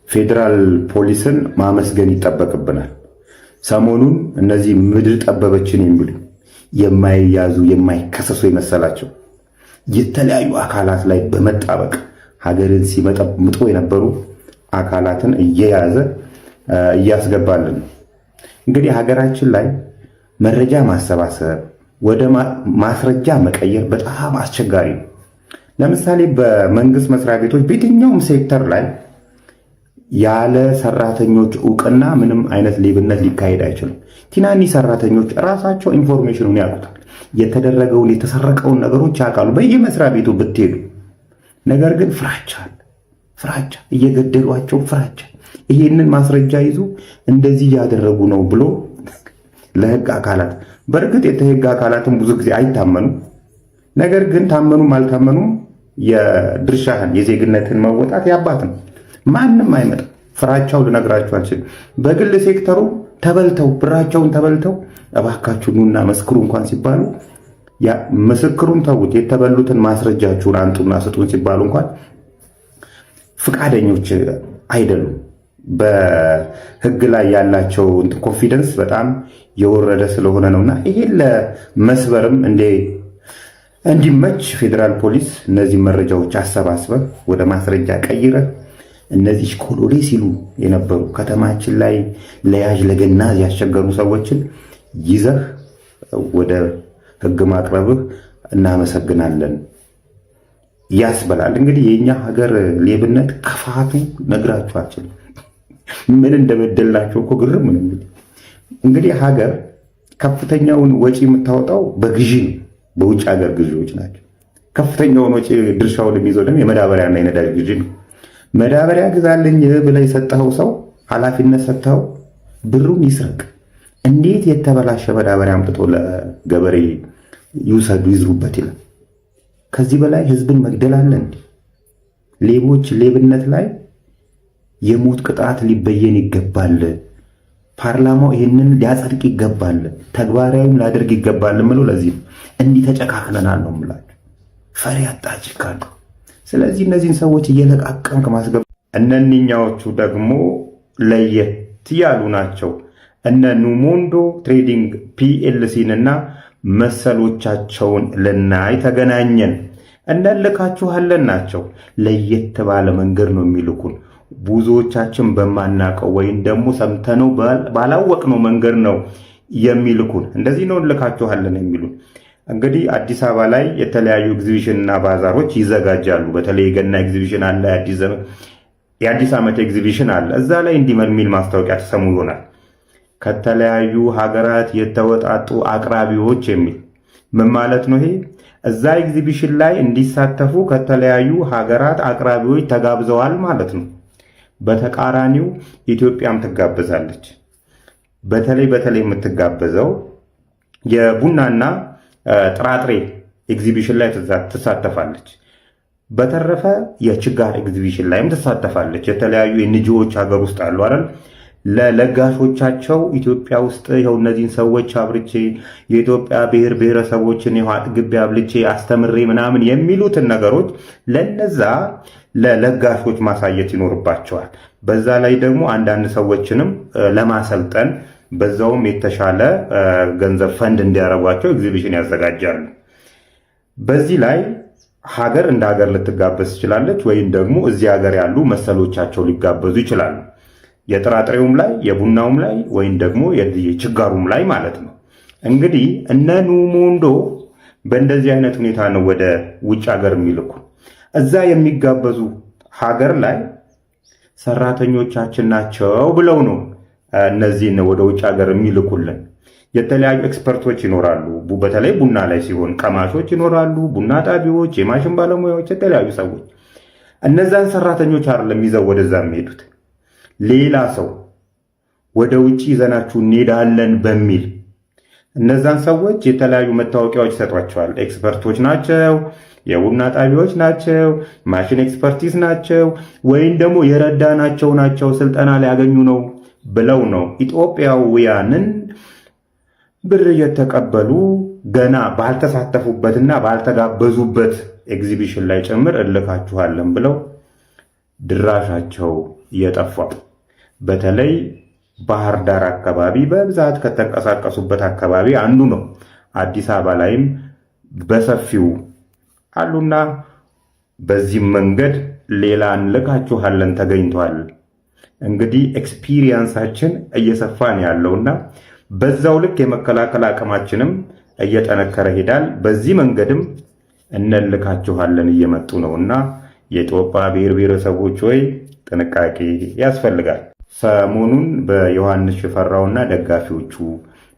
ፌዴራል ፖሊስን ማመስገን ይጠበቅብናል። ሰሞኑን እነዚህ ምድር ጠበበችን የሚሉ የማይያዙ የማይከሰሱ የመሰላቸው የተለያዩ አካላት ላይ በመጣበቅ ሀገርን ሲመጠምጡ የነበሩ አካላትን እየያዘ እያስገባልን ነው። እንግዲህ ሀገራችን ላይ መረጃ ማሰባሰብ ወደ ማስረጃ መቀየር በጣም አስቸጋሪ ነው። ለምሳሌ በመንግስት መስሪያ ቤቶች በየትኛውም ሴክተር ላይ ያለ ሰራተኞች እውቅና ምንም አይነት ሌብነት ሊካሄድ አይችልም። ትናንሽ ሰራተኞች ራሳቸው ኢንፎርሜሽኑን ያውቁታል። የተደረገውን የተሰረቀውን ነገሮች ያውቃሉ። በየመስሪያ ቤቱ ብትሄዱ ነገር ግን ፍራቻ እየገደሏቸው ፍራቻ ይሄንን ማስረጃ ይዞ እንደዚህ እያደረጉ ነው ብሎ ለህግ አካላት በእርግጥ የህግ አካላትን ብዙ ጊዜ አይታመኑም። ነገር ግን ታመኑም አልታመኑም የድርሻህን የዜግነትን መወጣት ያባት ነው። ማንም አይመጣም። ፍራቻው ልነግራችሁ አልችልም። በግል ሴክተሩ ተበልተው ብራቸውን ተበልተው እባካችሁ ኑና መስክሩ እንኳን ሲባሉ ምስክሩን ተውት፣ የተበሉትን ማስረጃችሁን አንጡና ስጡን ሲባሉ እንኳን ፍቃደኞች አይደሉም። በህግ ላይ ያላቸው ኮንፊደንስ በጣም የወረደ ስለሆነ ነውና ይሄን ለመስበርም እንዲመች ፌዴራል ፖሊስ እነዚህ መረጃዎች አሰባስበህ ወደ ማስረጃ ቀይረህ እነዚህ ኮሎሌ ሲሉ የነበሩ ከተማችን ላይ ለያዥ ለገናዝ ያስቸገሩ ሰዎችን ይዘህ ወደ ህግ ማቅረብህ እናመሰግናለን ያስበላል። እንግዲህ የኛ ሀገር ሌብነት ክፋቱ ነግራችኋችን ምን እንደበደላቸው እኮ ግርም ነው። እንግዲህ ሀገር ከፍተኛውን ወጪ የምታወጣው በግዢ ነው። በውጭ ሀገር ግዢዎች ናቸው። ከፍተኛውን ወጪ ድርሻውን የሚይዘው ደግሞ የመዳበሪያና የነዳጅ ግዢ ነው። መዳበሪያ ግዛልኝ ብለህ የሰጠኸው ሰው ኃላፊነት ሰጥተኸው ብሩን ይስረቅ። እንዴት የተበላሸ መዳበሪያ አምጥቶ ለገበሬ ይውሰዱ ይዝሩበት ይላል? ከዚህ በላይ ህዝብን መግደል አለ እንዴ? ሌቦች ሌብነት ላይ የሞት ቅጣት ሊበየን ይገባል። ፓርላማው ይህንን ሊያጸድቅ ይገባል፣ ተግባራዊም ላደርግ ይገባል ምለው ለዚህ እንዲህ ተጨካክለናል ነው የምላችሁ። ፈሪ አጣጭ ካሉ ስለዚህ እነዚህን ሰዎች እየለቃቀም ከማስገባ እነኚኛዎቹ ደግሞ ለየት ያሉ ናቸው። እነ ኑሞንዶ ትሬዲንግ ፒኤልሲን እና መሰሎቻቸውን ልናይ ተገናኘን። እንልካችኋለን ናቸው። ለየት ባለ መንገድ ነው የሚልኩን። ብዙዎቻችን በማናቀው ወይም ደግሞ ሰምተነው ባላወቅነው መንገድ ነው የሚልኩን። እንደዚህ ነው እንልካችኋለን የሚሉን። እንግዲህ አዲስ አበባ ላይ የተለያዩ ኤግዚቢሽን እና ባዛሮች ይዘጋጃሉ። በተለይ የገና ኤግዚቢሽን አለ፣ የአዲስ ዓመት ኤግዚቢሽን አለ። እዛ ላይ እንዲህ የሚል ማስታወቂያ ተሰሙ ይሆናል። ከተለያዩ ሀገራት የተወጣጡ አቅራቢዎች የሚል ምን ማለት ነው ይሄ? እዛ ኤግዚቢሽን ላይ እንዲሳተፉ ከተለያዩ ሀገራት አቅራቢዎች ተጋብዘዋል ማለት ነው። በተቃራኒው ኢትዮጵያም ትጋበዛለች። በተለይ የምትጋበዘው የቡናና ጥራጥሬ ኤግዚቢሽን ላይ ትሳተፋለች። በተረፈ የችጋር ኤግዚቢሽን ላይም ትሳተፋለች። የተለያዩ ኤንጂኦዎች ሀገር ውስጥ አሉ አይደል? ለለጋሾቻቸው ኢትዮጵያ ውስጥ ይኸው እነዚህን ሰዎች አብርቼ የኢትዮጵያ ብሔር ብሔረሰቦችን ይኸው አጥግቤ አብልቼ አስተምሬ ምናምን የሚሉትን ነገሮች ለነዛ ለለጋሾች ማሳየት ይኖርባቸዋል። በዛ ላይ ደግሞ አንዳንድ ሰዎችንም ለማሰልጠን በዛውም የተሻለ ገንዘብ ፈንድ እንዲያረጓቸው ኤግዚቢሽን ያዘጋጃሉ። በዚህ ላይ ሀገር እንደ ሀገር ልትጋበዝ ትችላለች፣ ወይም ደግሞ እዚህ ሀገር ያሉ መሰሎቻቸው ሊጋበዙ ይችላሉ። የጥራጥሬውም ላይ የቡናውም ላይ ወይም ደግሞ የችጋሩም ላይ ማለት ነው። እንግዲህ እነ ኑሞንዶ በእንደዚህ አይነት ሁኔታ ነው ወደ ውጭ ሀገር የሚልኩ። እዛ የሚጋበዙ ሀገር ላይ ሰራተኞቻችን ናቸው ብለው ነው እነዚህን ወደ ውጭ ሀገር የሚልኩልን። የተለያዩ ኤክስፐርቶች ይኖራሉ። በተለይ ቡና ላይ ሲሆን ቀማሾች ይኖራሉ፣ ቡና ጣቢዎች፣ የማሽን ባለሙያዎች፣ የተለያዩ ሰዎች። እነዛን ሰራተኞች አይደለም ይዘው ወደዛ የሚሄዱት፣ ሌላ ሰው ወደ ውጭ ይዘናችሁ እንሄዳለን በሚል እነዛን ሰዎች የተለያዩ መታወቂያዎች ይሰጧቸዋል። ኤክስፐርቶች ናቸው፣ የቡና ጣቢያዎች ናቸው፣ ማሽን ኤክስፐርቲዝ ናቸው፣ ወይም ደግሞ የረዳናቸው ናቸው፣ ስልጠና ሊያገኙ ነው ብለው ነው ኢትዮጵያውያንን ብር እየተቀበሉ ገና ባልተሳተፉበትና ባልተጋበዙበት ኤግዚቢሽን ላይ ጭምር እልካችኋለን ብለው ድራሻቸው የጠፋው። በተለይ ባህር ዳር አካባቢ በብዛት ከተንቀሳቀሱበት አካባቢ አንዱ ነው። አዲስ አበባ ላይም በሰፊው አሉና በዚህም መንገድ ሌላ እንልካችኋለን ተገኝቷል። እንግዲህ ኤክስፒሪየንሳችን እየሰፋ ነው ያለውና በዛው ልክ የመከላከል አቅማችንም እየጠነከረ ሄዳል። በዚህ መንገድም እንልካችኋለን እየመጡ ነውና የኢትዮጵያ ብሔር ብሔረሰቦች ወይ ጥንቃቄ ያስፈልጋል። ሰሞኑን በዮሐንስ ሽፈራውና ደጋፊዎቹ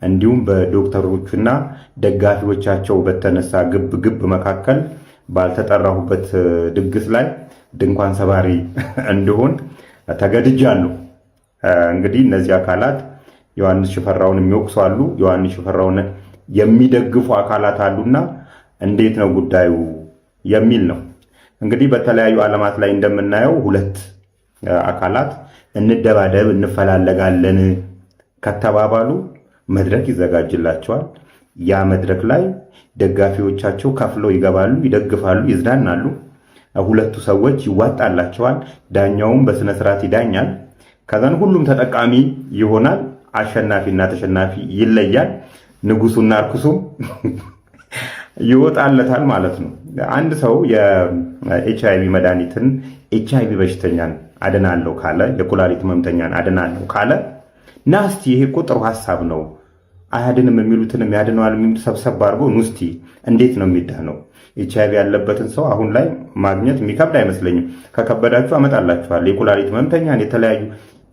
እንዲሁም በዶክተሮቹና ደጋፊዎቻቸው በተነሳ ግብ ግብ መካከል ባልተጠራሁበት ድግስ ላይ ድንኳን ሰባሪ እንዲሆን ተገድጃለሁ። እንግዲህ እነዚህ አካላት ዮሐንስ ሽፈራውን የሚወቅሱ አሉ፣ ዮሐንስ ሽፈራውን የሚደግፉ አካላት አሉና እንዴት ነው ጉዳዩ የሚል ነው። እንግዲህ በተለያዩ ዓለማት ላይ እንደምናየው ሁለት አካላት እንደባደብ እንፈላለጋለን ከተባባሉ መድረክ ይዘጋጅላቸዋል። ያ መድረክ ላይ ደጋፊዎቻቸው ከፍለው ይገባሉ፣ ይደግፋሉ፣ ይዝናናሉ። ሁለቱ ሰዎች ይዋጣላቸዋል። ዳኛውም በስነ ስርዓት ይዳኛል። ከዛን ሁሉም ተጠቃሚ ይሆናል። አሸናፊና ተሸናፊ ይለያል። ንጉሱና እርኩሱም ይወጣለታል ማለት ነው። አንድ ሰው የኤችአይቪ መድኃኒትን ኤችአይቪ በሽተኛን አድናለሁ ካለ፣ የኩላሊት ህመምተኛን አድናለሁ ካለ ናስቲ ይሄ እኮ ጥሩ ሐሳብ ነው፣ አያድንም የሚሉትንም ያድነዋል የሚሉት ሰብሰብ አድርጎ ኑስቲ እንዴት ነው የሚዳነው? ኤችአይቪ ያለበትን ሰው አሁን ላይ ማግኘት የሚከብድ አይመስለኝም። ከከበዳችሁ አመጣላችኋል። የኩላሊት ህመምተኛን የተለያዩ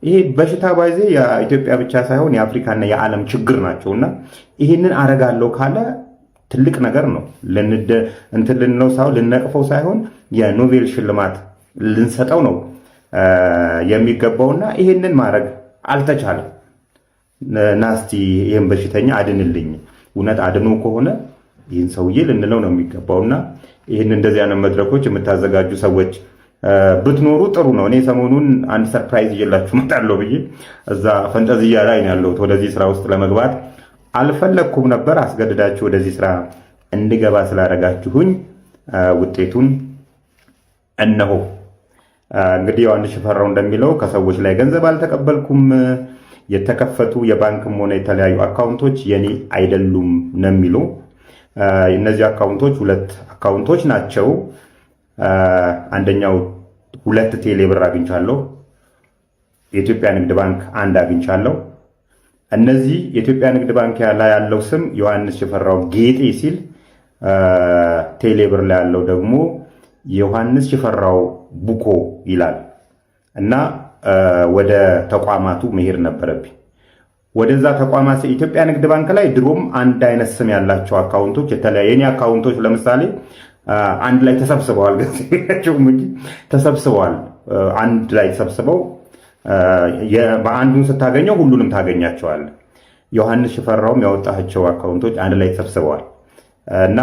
ይሄ በሽታ ባይዜ የኢትዮጵያ ብቻ ሳይሆን የአፍሪካና የዓለም ችግር ናቸውና ይህንን አረጋለሁ ካለ ትልቅ ነገር ነው። እንትን ልንለው ሳይሆን ልነቅፈው ሳይሆን የኖቤል ሽልማት ልንሰጠው ነው የሚገባውና ይህንን ማድረግ አልተቻለም። ናስቲ ይህን በሽተኛ አድንልኝ፣ እውነት አድኖ ከሆነ ይህን ሰውዬ ልንለው ነው የሚገባውና ይህን እንደዚህ አይነት መድረኮች የምታዘጋጁ ሰዎች ብትኖሩ ጥሩ ነው። እኔ ሰሞኑን አንድ ሰርፕራይዝ ይዤላችሁ እመጣለሁ ብዬ እዛ ፈንጠዝያ ላይ ነው ያለሁት። ወደዚህ ስራ ውስጥ ለመግባት አልፈለግኩም ነበር። አስገድዳችሁ ወደዚህ ስራ እንድገባ ስላደረጋችሁኝ ውጤቱን እነሆ። እንግዲህ ዮሐንስ ሽፈራው እንደሚለው ከሰዎች ላይ ገንዘብ አልተቀበልኩም፣ የተከፈቱ የባንክም ሆነ የተለያዩ አካውንቶች የኔ አይደሉም ነው የሚለው። እነዚህ አካውንቶች ሁለት አካውንቶች ናቸው። አንደኛው 2 ቴሌ ብር አግኝቻለሁ። የኢትዮጵያ ንግድ ባንክ አንድ አግኝቻለሁ። እነዚህ የኢትዮጵያ ንግድ ባንክ ላይ ያለው ስም ዮሐንስ ሽፈራው ጌጤ ሲል፣ ቴሌ ብር ላይ ያለው ደግሞ ዮሐንስ ሽፈራው ቡኮ ይላል እና ወደ ተቋማቱ መሄድ ነበረብኝ። ወደዛ ተቋማት ኢትዮጵያ ንግድ ባንክ ላይ ድሮም አንድ አይነት ስም ያላቸው አካውንቶች የተለያየ የኔ አካውንቶች ለምሳሌ አንድ ላይ ተሰብስበዋል። ገንዘባቸውም እንጂ ተሰብስበዋል። አንድ ላይ ተሰብስበው በአንዱን ስታገኘው ሁሉንም ታገኛቸዋል። ዮሐንስ ሽፈራውም ያወጣቸው አካውንቶች አንድ ላይ ተሰብስበዋል እና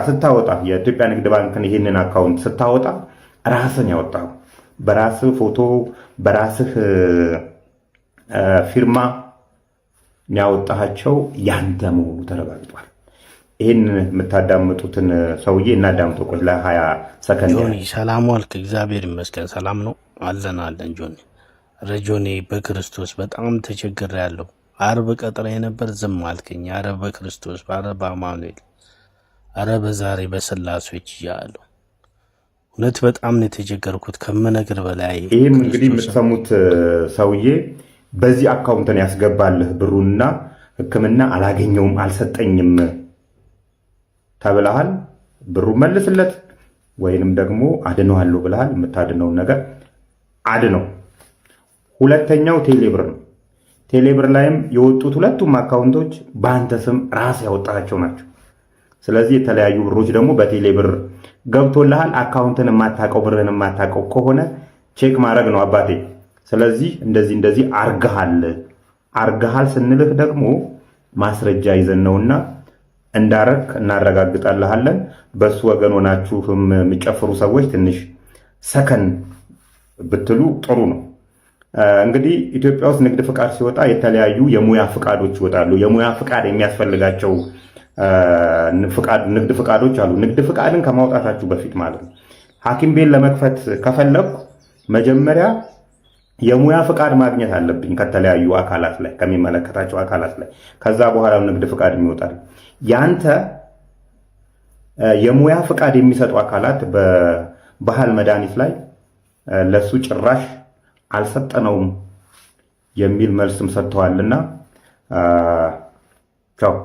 ስታወጣ የኢትዮጵያ ንግድ ባንክን ይህንን አካውንት ስታወጣ ራስን ያወጣው በራስህ ፎቶ በራስህ ፊርማ ያወጣቸው ያንተ መሆኑ ተረጋግጧል። ይህን የምታዳምጡትን ሰውዬ እናዳምጠው። ቆይ ለ20 ሰከንድ። ጆኒ ሰላም ዋልክ? እግዚአብሔር ይመስገን ሰላም ነው አለን። ጆኒ ረጆኔ በክርስቶስ በጣም ተቸግሬያለሁ። አርብ ቀጥሬ ነበር ዝም አልከኝ። አረ በክርስቶስ አረ በአማኑኤል አረ በዛሬ በስላሴዎች እያለሁ እውነት በጣም ነው የተቸገርኩት ከምነግር በላይ። ይህን እንግዲህ የምትሰሙት ሰውዬ በዚህ አካውንትን ያስገባልህ ብሩንና ሕክምና አላገኘውም አልሰጠኝም ተብለሃል። ብሩ መልስለት ወይንም ደግሞ አድነዋለሁ ብለሃል። የምታድነውን ነገር አድነው። ሁለተኛው ቴሌብር ነው። ቴሌብር ላይም የወጡት ሁለቱም አካውንቶች በአንተ ስም ራስ ያወጣቸው ናቸው። ስለዚህ የተለያዩ ብሮች ደግሞ በቴሌብር ገብቶልሃል። አካውንትን የማታውቀው ብርህን የማታውቀው ከሆነ ቼክ ማድረግ ነው አባቴ። ስለዚህ እንደዚህ አርገሃል ስንልህ ደግሞ ማስረጃ ይዘን ነውና እንዳረክ እናረጋግጣለሃለን። በሱ ወገን ሆናችሁም የሚጨፍሩ ሰዎች ትንሽ ሰከን ብትሉ ጥሩ ነው። እንግዲህ ኢትዮጵያ ውስጥ ንግድ ፍቃድ ሲወጣ የተለያዩ የሙያ ፍቃዶች ይወጣሉ። የሙያ ፍቃድ የሚያስፈልጋቸው ንግድ ፍቃዶች አሉ። ንግድ ፍቃድን ከማውጣታችሁ በፊት ማለት ነው። ሐኪም ቤት ለመክፈት ከፈለኩ መጀመሪያ የሙያ ፍቃድ ማግኘት አለብኝ ከተለያዩ አካላት ላይ ከሚመለከታቸው አካላት ላይ። ከዛ በኋላ ንግድ ፍቃድ የሚወጣል። ያንተ የሙያ ፍቃድ የሚሰጡ አካላት በባህል መድኃኒት ላይ ለሱ ጭራሽ አልሰጠነውም የሚል መልስም ሰጥተዋልና ቻው።